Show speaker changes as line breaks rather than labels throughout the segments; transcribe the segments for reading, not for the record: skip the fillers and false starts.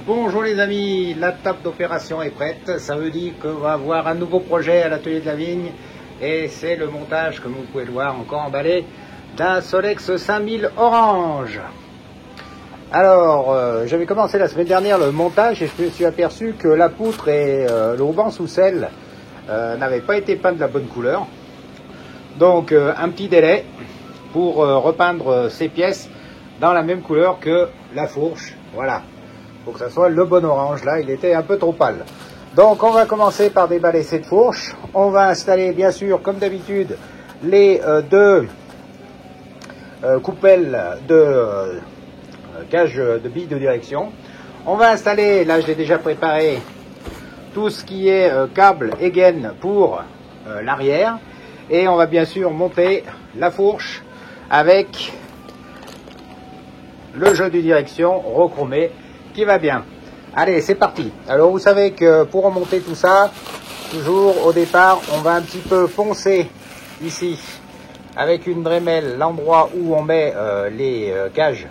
Bonjour les amis, la table d'opération est prête. Ça veut dire qu'on va avoir un nouveau projet à l'atelier de la vigne. Et c'est le montage, comme vous pouvez le voir, encore emballé, d'un Solex 5000 orange. Alors, j'avais commencé la semaine dernière le montage et je me suis aperçu que la poutre et le ruban sous selle n'avaient pas été peints de la bonne couleur. Donc, un petit délai pour repeindre ces pièces dans la même couleur que la fourche. Voilà. Pour que ça soit le bon orange. Là, il était un peu trop pâle. Donc, on va commencer par déballer cette fourche. On va installer, bien sûr, comme d'habitude, les deux coupelles de cage de billes de direction. On va installer, là, je l'ai déjà préparé, tout ce qui est câble et gaine pour l'arrière. Et on va bien sûr monter la fourche avec le jeu de direction rechromé qui va bien. Allez, c'est parti. Alors vous savez que pour remonter tout ça, toujours au départ, on va un petit peu poncer ici avec une Dremel l'endroit où on met les cages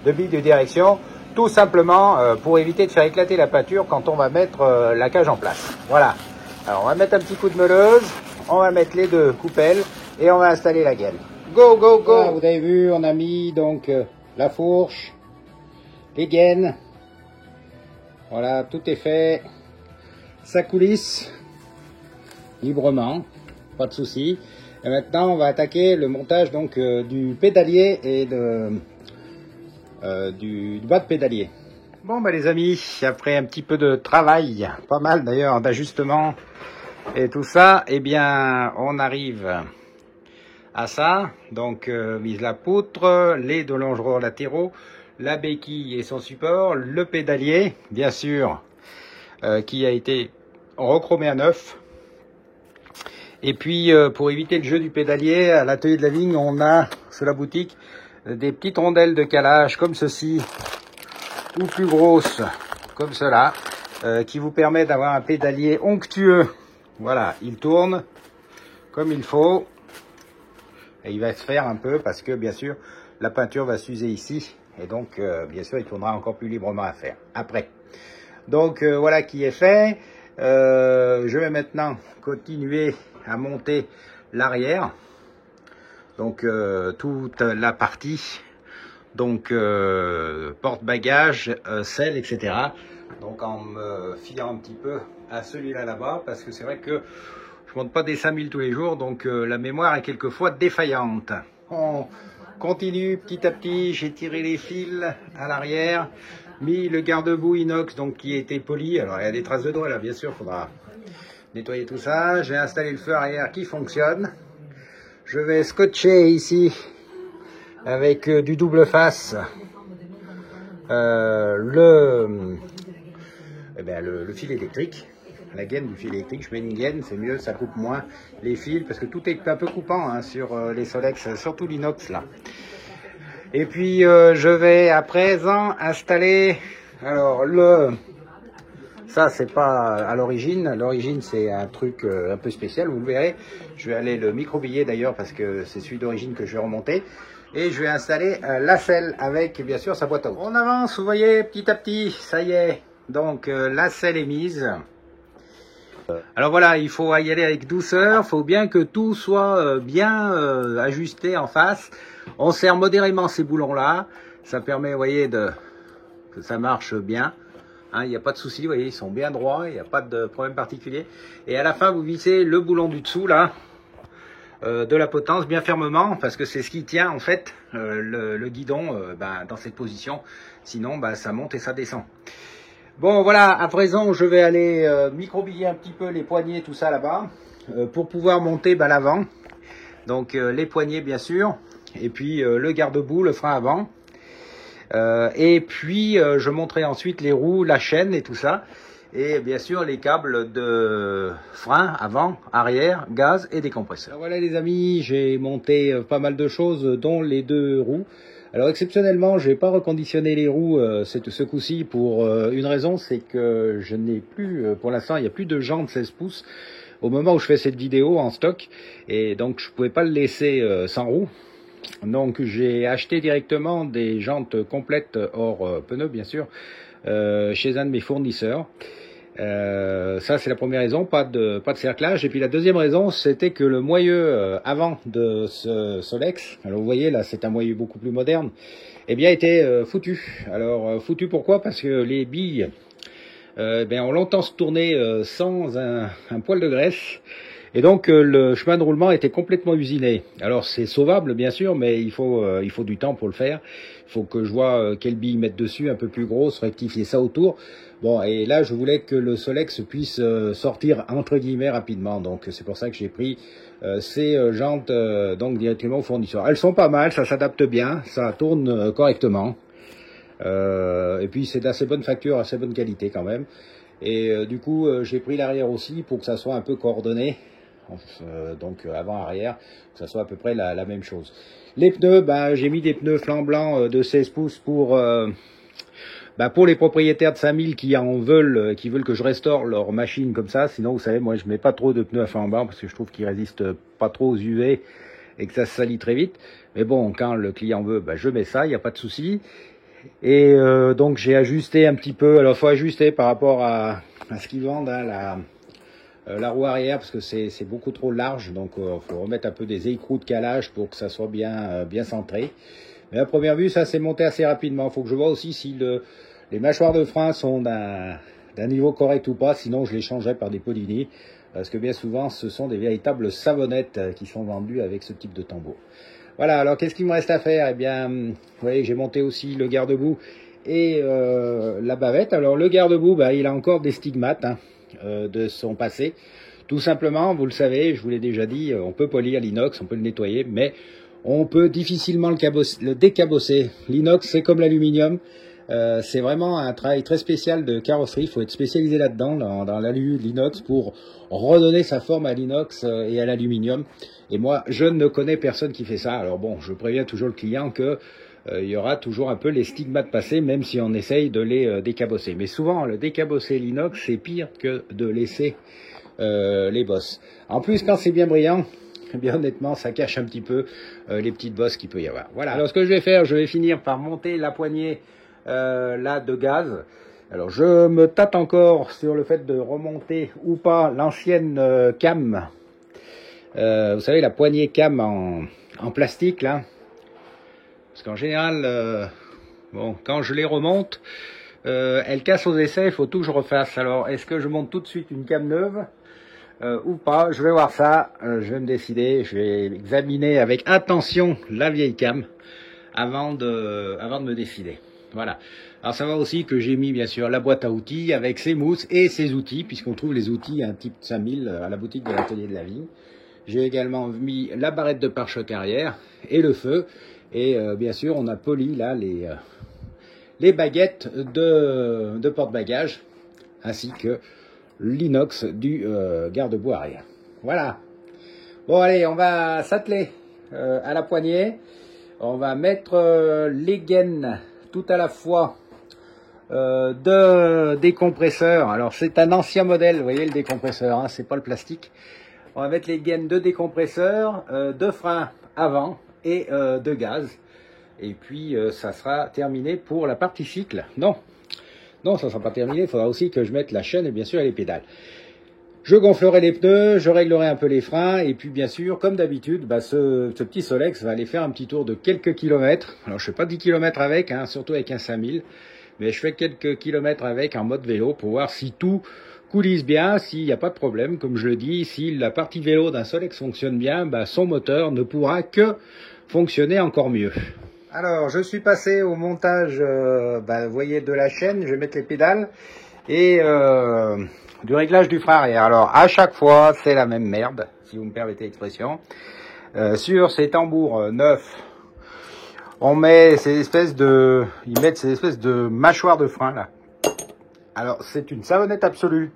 de billes de direction, tout simplement pour éviter de faire éclater la peinture quand on va mettre la cage en place. Voilà. Alors on va mettre un petit coup de meuleuse, on va mettre les deux coupelles et on va installer la gaine. Go, go, go. Voilà, vous avez vu, on a mis donc la fourche, les gaines. Voilà, tout est fait. Ça coulisse librement, pas de souci. Et maintenant, on va attaquer le montage donc du pédalier et du bas de pédalier. Bon, les amis, après un petit peu de travail, pas mal d'ailleurs d'ajustements et tout ça, eh bien, on arrive à ça. Donc, mise la poutre, les deux longerons latéraux, la béquille et son support, le pédalier, bien sûr, qui a été rechromé à neuf. Et puis, pour éviter le jeu du pédalier, à l'atelier de la vigne, on a, sur la boutique, des petites rondelles de calage comme ceci, ou plus grosses, comme cela, qui vous permet d'avoir un pédalier onctueux. Voilà, il tourne comme il faut. Et il va se faire un peu parce que, bien sûr, la peinture va s'user ici. Et donc, bien sûr, il tournera encore plus librement à faire après. Donc, voilà qui est fait. Je vais maintenant continuer à monter l'arrière. Donc, toute la partie, donc, porte-bagages, selle, etc. Donc, en me fiant un petit peu à celui-là là-bas, parce que c'est vrai que je monte pas des 5000 tous les jours, donc la mémoire est quelquefois défaillante. On continue petit à petit, j'ai tiré les fils à l'arrière, mis le garde-boue inox donc qui a été poli. Alors il y a des traces de doigts là, bien sûr, il faudra nettoyer tout ça. J'ai installé le feu arrière qui fonctionne. Je vais scotcher ici avec du double face le fil électrique. La gaine du fil électrique, je mets une gaine, c'est mieux, ça coupe moins les fils, parce que tout est un peu coupant hein, sur les Solex, surtout l'inox là. Et puis je vais à présent installer, alors ça c'est pas à l'origine c'est un truc un peu spécial, vous le verrez. Je vais aller le microbiller d'ailleurs, parce que c'est celui d'origine que je vais remonter. Et je vais installer la selle avec bien sûr sa boîte à outils. On avance, vous voyez, petit à petit, ça y est, donc la selle est mise. Alors voilà, il faut y aller avec douceur, il faut bien que tout soit bien ajusté en face. On serre modérément ces boulons-là, ça permet, vous voyez, que ça marche bien. Il n'y a pas de souci, vous voyez, ils sont bien droits, il n'y a pas de problème particulier. Et à la fin, vous vissez le boulon du dessous, là, de la potence, bien fermement, parce que c'est ce qui tient, en fait, le guidon dans cette position. Sinon, ça monte et ça descend. Bon voilà, à présent je vais aller microbiller un petit peu les poignées, tout ça là-bas, pour pouvoir monter l'avant. Donc les poignées bien sûr, et puis le garde-boue, le frein avant. Et puis je monterai ensuite les roues, la chaîne et tout ça. Et bien sûr les câbles de frein avant, arrière, gaz et décompresseur. Alors voilà les amis, j'ai monté pas mal de choses, dont les deux roues. Alors exceptionnellement, je n'ai pas reconditionné les roues ce coup-ci pour une raison, c'est que je n'ai plus, pour l'instant, il n'y a plus de jantes 16 pouces au moment où je fais cette vidéo en stock. Et donc, je ne pouvais pas le laisser sans roue. Donc, j'ai acheté directement des jantes complètes hors pneus, bien sûr, chez un de mes fournisseurs. Ça c'est la première raison, pas de cerclage. Et puis la deuxième raison, c'était que le moyeu avant de ce Solex, alors vous voyez là c'est un moyeu beaucoup plus moderne, eh bien était foutu. Alors foutu pourquoi? Parce que les billes ont longtemps se tourné sans un poil de graisse. Et donc le chemin de roulement était complètement usiné. Alors c'est sauvable bien sûr, mais il faut du temps pour le faire. Il faut que je vois quelle bille mettre dessus, un peu plus grosse, rectifier ça autour. Bon, et là je voulais que le Solex puisse sortir entre guillemets rapidement. Donc c'est pour ça que j'ai pris ces jantes donc directement au fournisseur. Elles sont pas mal, ça s'adapte bien, ça tourne correctement. Et puis c'est d'assez bonne facture, assez bonne qualité quand même. Et du coup j'ai pris l'arrière aussi pour que ça soit un peu coordonné. Donc avant-arrière, que ça soit à peu près la même chose. Les pneus, j'ai mis des pneus flanc blanc de 16 pouces pour les propriétaires de 5000 qui veulent que je restaure leur machine comme ça. Sinon, vous savez, moi je mets pas trop de pneus à flanc blanc parce que je trouve qu'ils résistent pas trop aux UV et que ça se salit très vite. Mais bon, quand le client veut, je mets ça, il n'y a pas de souci. Et donc j'ai ajusté un petit peu. Alors faut ajuster par rapport à ce qu'ils vendent, hein, la roue arrière, parce que c'est beaucoup trop large, donc faut remettre un peu des écrous de calage pour que ça soit bien centré. Mais à première vue, ça s'est monté assez rapidement. Il faut que je vois aussi si les mâchoires de frein sont d'un niveau correct ou pas, sinon je les changerai par des Polini, parce que bien souvent ce sont des véritables savonnettes qui sont vendues avec ce type de tambour. Voilà, alors qu'est-ce qu'il me reste à faire? Eh bien, vous voyez que j'ai monté aussi le garde-boue et la bavette. Alors le garde-boue, il a encore des stigmates, hein, de son passé. Tout simplement, vous le savez, je vous l'ai déjà dit, on peut polir l'inox, on peut le nettoyer, mais on peut difficilement le décabosser. L'inox, c'est comme l'aluminium, c'est vraiment un travail très spécial de carrosserie. Il faut être spécialisé là-dedans, dans l'inox, pour redonner sa forme à l'inox et à l'aluminium. Et moi, je ne connais personne qui fait ça. Alors bon, je préviens toujours le client que il y aura toujours un peu les stigmates passés, même si on essaye de les décabosser. Mais souvent, le décabosser l'inox, c'est pire que de laisser les bosses. En plus, quand c'est bien brillant, bien honnêtement, ça cache un petit peu les petites bosses qu'il peut y avoir. Voilà. Alors, ce que je vais faire, je vais finir par monter la poignée là de gaz. Alors, je me tâte encore sur le fait de remonter ou pas l'ancienne cam. Vous savez, la poignée cam en plastique, là. Parce qu'en général, quand je les remonte, elles cassent aux essais, il faut tout que je refasse. Alors, est-ce que je monte tout de suite une cam neuve ou pas? Je vais voir ça, je vais me décider, je vais examiner avec attention la vieille cam avant de me décider. Voilà. Alors, ça va aussi que j'ai mis, bien sûr, la boîte à outils avec ses mousses et ses outils, puisqu'on trouve les outils un type 5000 à la boutique de l'atelier de la vigne. J'ai également mis la barrette de pare-choc arrière et le feu. Et bien sûr, on a poli là les baguettes de porte-bagages, ainsi que l'inox du garde-boue arrière. Voilà. Bon, allez, on va s'atteler à la poignée. On va mettre les gaines tout à la fois de décompresseur. Alors, c'est un ancien modèle, vous voyez le décompresseur, hein, c'est pas le plastique. On va mettre les gaines de décompresseur, de frein avant et de gaz. Et puis, ça sera terminé pour la partie cycle. Non, ça ne sera pas terminé. Il faudra aussi que je mette la chaîne et bien sûr les pédales. Je gonflerai les pneus, je réglerai un peu les freins. Et puis, bien sûr, comme d'habitude, ce petit Solex va aller faire un petit tour de quelques kilomètres. Alors, je ne fais pas 10 km avec, hein, surtout avec un 5000. Mais je fais quelques kilomètres avec en mode vélo pour voir si tout coulisse bien, s'il n'y a pas de problème. Comme je le dis, si la partie vélo d'un Solex fonctionne bien, son moteur ne pourra que fonctionner encore mieux. Alors, je suis passé au montage, vous voyez, de la chaîne. Je vais mettre les pédales et du réglage du frein arrière. Alors, à chaque fois, c'est la même merde, si vous me permettez l'expression. Sur ces tambours neufs, on met ces espèces de, ils mettent ces espèces de mâchoires de frein là. Alors, c'est une savonnette absolue.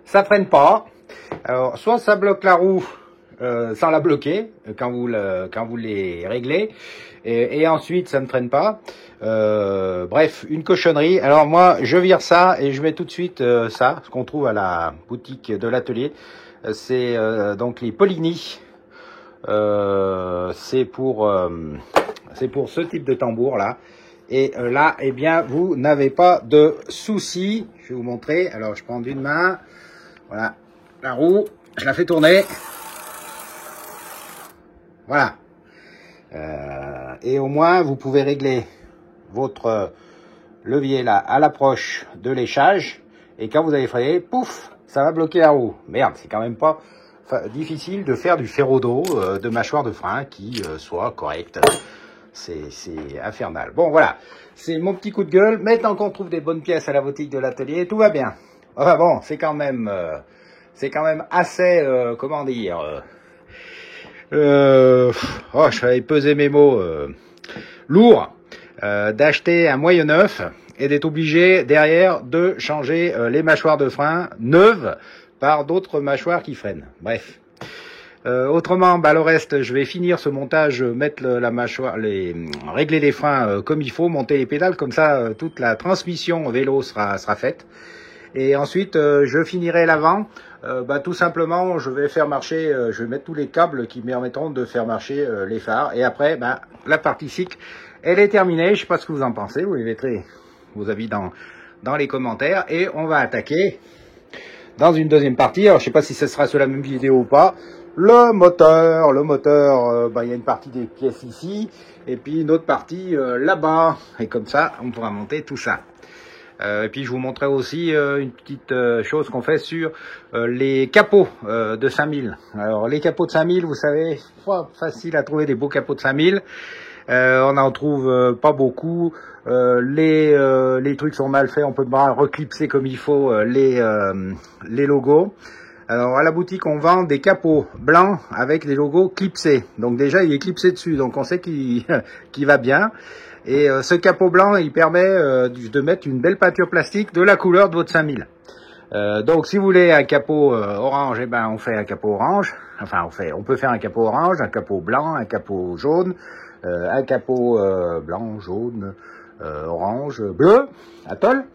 Ça freine pas. Alors, soit ça bloque la roue sans la bloquer quand vous les réglez, et ensuite ça ne freine pas. Bref, une cochonnerie. Alors moi, je vire ça et je mets tout de suite ça, ce qu'on trouve à la boutique de l'atelier. C'est donc les Polini. C'est pour ce type de tambour là. Et là, eh bien, vous n'avez pas de souci. Je vais vous montrer. Alors, je prends d'une main. Voilà, la roue, je la fais tourner. Voilà. Et au moins, vous pouvez régler votre levier là à l'approche de l'échage. Et quand vous allez freiner, pouf, ça va bloquer la roue. Merde, c'est quand même pas difficile de faire du ferro-dos de mâchoire de frein qui soit correct. C'est infernal. Bon, voilà. C'est mon petit coup de gueule. Maintenant qu'on trouve des bonnes pièces à la boutique de l'atelier, tout va bien. Enfin bon, c'est quand même assez, comment dire... oh, je savais peser mes mots. Lourd d'acheter un moyen neuf et d'être obligé derrière de changer les mâchoires de frein neuves par d'autres mâchoires qui freinent. Bref. Autrement, bah, le reste, je vais finir ce montage, mettre la mâchoire, régler les freins comme il faut, monter les pédales, comme ça toute la transmission vélo sera faite. Et ensuite, je finirai l'avant. Bah, tout simplement, je vais faire marcher, je vais mettre tous les câbles qui me permettront de faire marcher les phares. Et après, bah, la partie cycle, elle est terminée. Je sais pas ce que vous en pensez. Vous mettrez vos avis dans les commentaires. Et on va attaquer dans une deuxième partie. Alors, je sais pas si ce sera sur la même vidéo ou pas. Le moteur, bah, il y a une partie des pièces ici. Et puis une autre partie là-bas. Et comme ça, on pourra monter tout ça. Et puis je vous montrerai aussi une petite chose qu'on fait sur les capots de 5000. Alors les capots de 5000, vous savez, facile à trouver des beaux capots de 5000. On n'en trouve pas beaucoup. Les trucs sont mal faits, on peut pas reclipser comme il faut les logos. Alors à la boutique on vend des capots blancs avec des logos clipsés. Donc déjà il est clipsé dessus, donc on sait qu'il va bien. Et ce capot blanc, il permet de mettre une belle peinture plastique de la couleur de votre 5000. Donc si vous voulez un capot orange, eh ben on fait un capot orange. Enfin on peut faire un capot orange, un capot blanc, un capot jaune, un capot blanc, jaune, orange, bleu, atoll.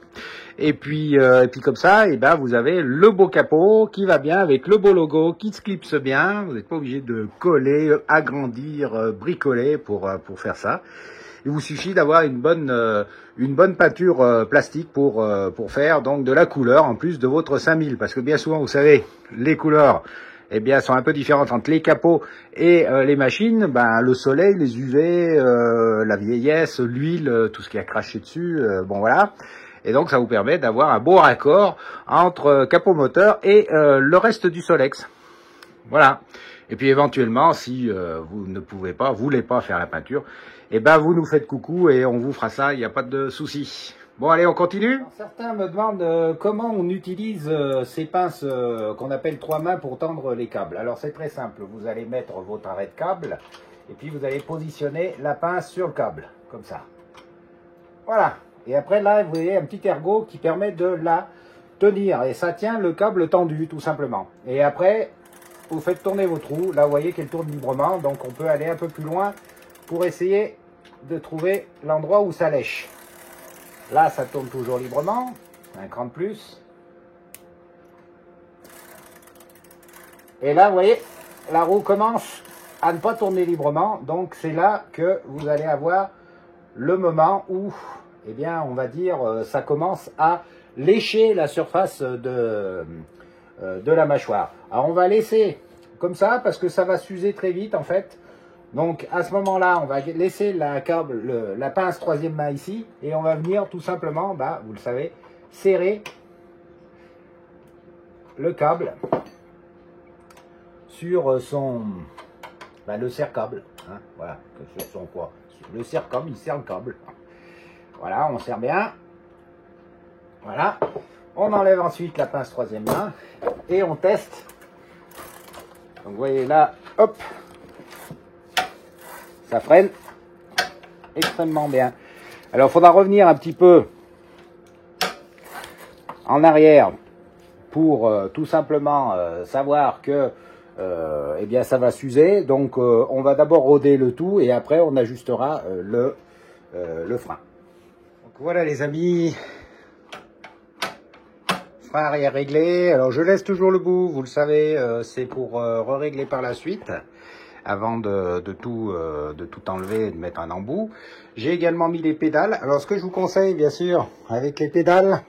Et puis comme ça, eh ben vous avez le beau capot qui va bien avec le beau logo qui se clipse bien. Vous n'êtes pas obligé de coller, agrandir, bricoler pour faire ça. Il vous suffit d'avoir une bonne peinture plastique pour faire donc de la couleur en plus de votre 5000. Parce que bien souvent, vous savez, les couleurs eh bien, sont un peu différentes entre les capots et les machines. Ben, le soleil, les UV, la vieillesse, l'huile, tout ce qui a craché dessus, bon voilà. Et donc, ça vous permet d'avoir un beau raccord entre capot moteur et le reste du Solex. Voilà. Et puis éventuellement, si vous ne voulez pas faire la peinture, eh ben vous nous faites coucou et on vous fera ça, il n'y a pas de souci. Bon allez, on continue. Alors, certains me demandent comment on utilise ces pinces qu'on appelle 3 mains pour tendre les câbles. Alors c'est très simple, vous allez mettre votre arrêt de câble et puis vous allez positionner la pince sur le câble, comme ça. Voilà. Et après là, vous voyez un petit ergot qui permet de la tenir et ça tient le câble tendu tout simplement. Et après, vous faites tourner votre roue, là vous voyez qu'elle tourne librement, donc on peut aller un peu plus loin pour essayer de trouver l'endroit où ça lèche. Là ça tourne toujours librement, un cran de plus. Et là vous voyez, la roue commence à ne pas tourner librement, donc c'est là que vous allez avoir le moment où, eh bien on va dire, ça commence à lécher la surface de la mâchoire. Alors on va laisser comme ça parce que ça va s'user très vite en fait. Donc à ce moment-là, on va laisser la pince 3e main ici et on va venir tout simplement, bah, vous le savez, serrer le câble sur son, bah, le serre-câble. Hein, voilà, sur son quoi. Le serre-câble, il serre le câble. Voilà, on serre bien. Voilà. On enlève ensuite la pince 3e main et on teste. Donc vous voyez là, hop, ça freine extrêmement bien. Alors il faudra revenir un petit peu en arrière pour tout simplement savoir que eh bien ça va s'user. Donc on va d'abord roder le tout et après on ajustera le frein. Donc voilà les amis. Frein arrière réglé. Alors je laisse toujours le bout, vous le savez, c'est pour régler par la suite. avant de tout enlever et de mettre un embout. J'ai également mis les pédales. Alors ce que je vous conseille bien sûr avec les pédales,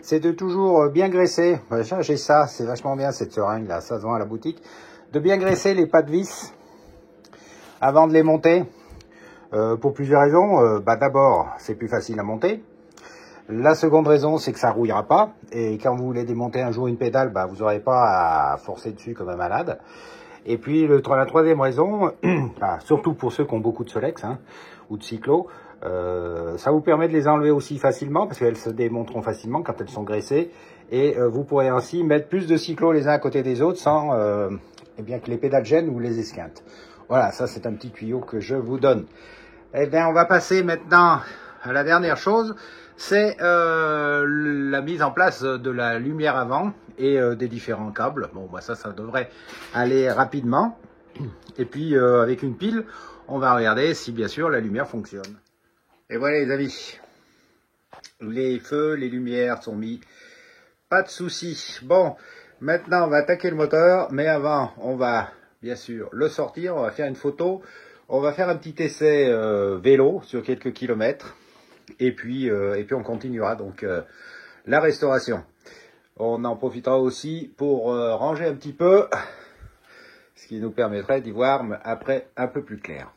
c'est de toujours bien graisser. Déjà j'ai ça, c'est vachement bien cette seringue là, ça se vend à la boutique. De bien graisser les pas de vis avant de les monter. Pour plusieurs raisons. D'abord, c'est plus facile à monter. La seconde raison, c'est que ça rouillera pas. Et quand vous voulez démonter un jour une pédale, vous n'aurez pas à forcer dessus comme un malade. Et puis la troisième raison, surtout pour ceux qui ont beaucoup de Solex ou de cyclo, ça vous permet de les enlever aussi facilement parce qu'elles se démonteront facilement quand elles sont graissées. Et vous pourrez ainsi mettre plus de cyclos les uns à côté des autres sans que les pédales gênent ou les esquintent. Voilà, ça c'est un petit tuyau que je vous donne. Eh bien, on va passer maintenant à la dernière chose, c'est la mise en place de la lumière avant et des différents câbles. Bon, ça devrait aller rapidement. Et puis, avec une pile, on va regarder si, bien sûr, la lumière fonctionne. Et voilà, les amis. Les feux, les lumières sont mis. Pas de souci. Bon, maintenant, on va attaquer le moteur. Mais avant, on va, bien sûr, le sortir. On va faire une photo. On va faire un petit essai vélo sur quelques kilomètres. Et puis on continuera donc la restauration. On en profitera aussi pour ranger un petit peu, ce qui nous permettrait d'y voir après un peu plus clair.